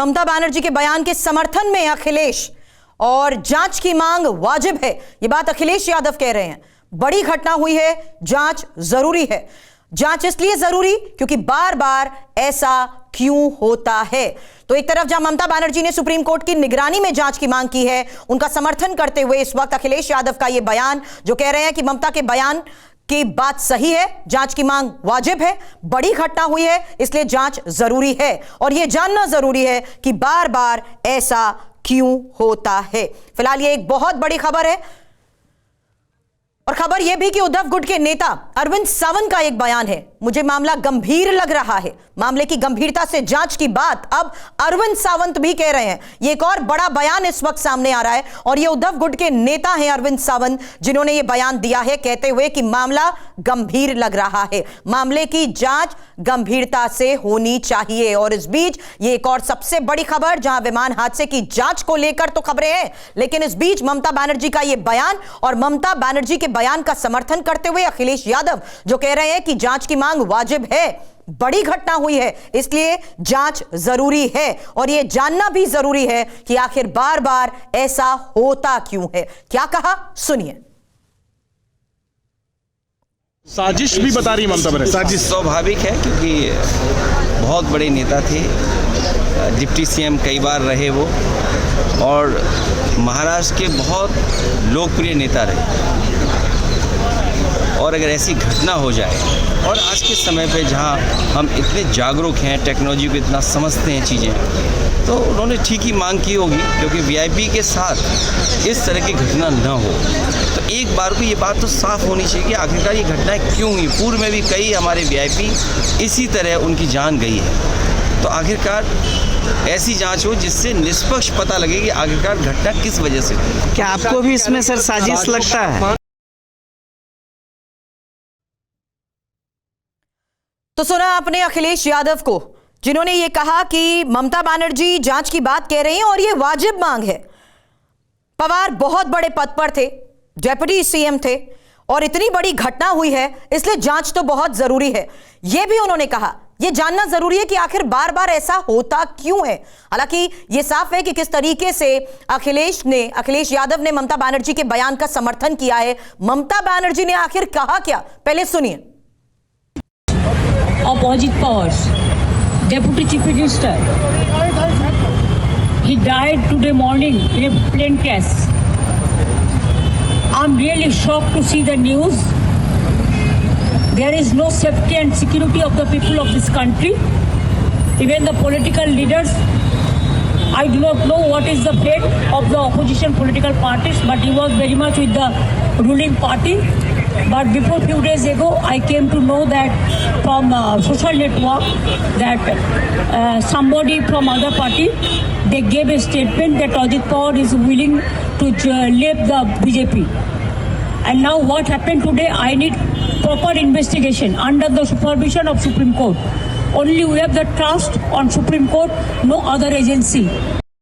ममता बनर्जी के बयान के समर्थन में अखिलेश और जांच की मांग वाजिब है। यह बात अखिलेश यादव कह रहे हैं। बड़ी घटना हुई है, जांच जरूरी है। जांच इसलिए जरूरी क्योंकि बार बार ऐसा क्यों होता है। तो एक तरफ जहां ममता बनर्जी ने सुप्रीम कोर्ट की निगरानी में जांच की मांग की है, उनका समर्थन करते हुए इस वक्त अखिलेश यादव का यह बयान जो कह रहे हैं कि ममता के बयान की बात सही है, जांच की मांग वाजिब है, बड़ी घटना हुई है इसलिए जांच जरूरी है और यह जानना जरूरी है कि बार बार ऐसा क्यों होता है। फिलहाल यह एक बहुत बड़ी खबर है और खबर यह भी कि उद्धव गुट के नेता अरविंद सावंत का एक बयान है। मुझे मामला गंभीर लग रहा है। मामले की गंभीरता से जांच की बात अब अरविंद सावंत भी कह रहे हैं। यह एक और बड़ा बयान इस वक्त सामने आ रहा है और यह उद्धव गुट के नेता हैं अरविंद सावंत, जिन्होंने यह बयान दिया है कहते हुए कि मामला गंभीर लग रहा है, मामले की जांच गंभीरता से होनी चाहिए। और इस बीच यह एक और सबसे बड़ी खबर, जहां विमान हादसे की जांच को लेकर तो खबरें हैं, लेकिन इस बीच ममता बनर्जी का यह बयान और ममता बनर्जी के बयान का समर्थन करते हुए अखिलेश यादव जो कह रहे हैं कि जांच की मांग वाजिब है, बड़ी घटना हुई है इसलिए जांच जरूरी है और यह जानना भी जरूरी है कि आखिर बार बार ऐसा होता क्यों है। क्या कहा सुनिए। साजिश भी बता रही ममता बनर्जी। साजिश स्वाभाविक है क्योंकि बहुत बड़े नेता थे, डिप्टी सीएम कई बार रहे वो, और महाराष्ट्र के बहुत लोकप्रिय नेता रहे। और अगर ऐसी घटना हो जाए, और आज के समय पे जहाँ हम इतने जागरूक हैं, टेक्नोलॉजी को इतना समझते हैं चीज़ें, तो उन्होंने ठीक ही मांग की होगी क्योंकि वीआईपी के साथ इस तरह की घटना न हो। तो एक बार को ये बात तो साफ होनी चाहिए कि आखिरकार ये घटनाएं क्यों हुई। पूर्व में भी कई हमारे वीआईपी इसी तरह उनकी जान गई है। तो आखिरकार ऐसी जांच हो जिससे निष्पक्ष पता लगे कि आखिरकार घटना किस वजह से हुई। क्या आपको भी इसमें सर साजिश लगता है? तो सुना आपने अखिलेश यादव को, जिन्होंने यह कहा कि ममता बनर्जी जांच की बात कह रही हैं और यह वाजिब मांग है। पवार बहुत बड़े पद पर थे, डेप्यूटी सीएम थे और इतनी बड़ी घटना हुई है इसलिए जांच तो बहुत जरूरी है। यह भी उन्होंने कहा, यह जानना जरूरी है कि आखिर बार बार ऐसा होता क्यों है। हालांकि यह साफ है कि किस तरीके से अखिलेश यादव ने ममता बनर्जी के बयान का समर्थन किया है। ममता बनर्जी ने आखिर कहा क्या, पहले सुनिए। Of Ajit Pawar, Deputy Chief Minister. He died today morning in a plane crash. I'm really shocked to see the news. There is no safety and security of the people of this country. Even the political leaders, I do not know what is the fate of the opposition political parties, but he was very much with the ruling party. But before few days ago, I came to know that from social network that somebody from other party, they gave a statement that Ajit Pawar is willing to leave the BJP. And now what happened today, I need proper investigation under the supervision of Supreme Court. Only we have the trust on Supreme Court, no other agency.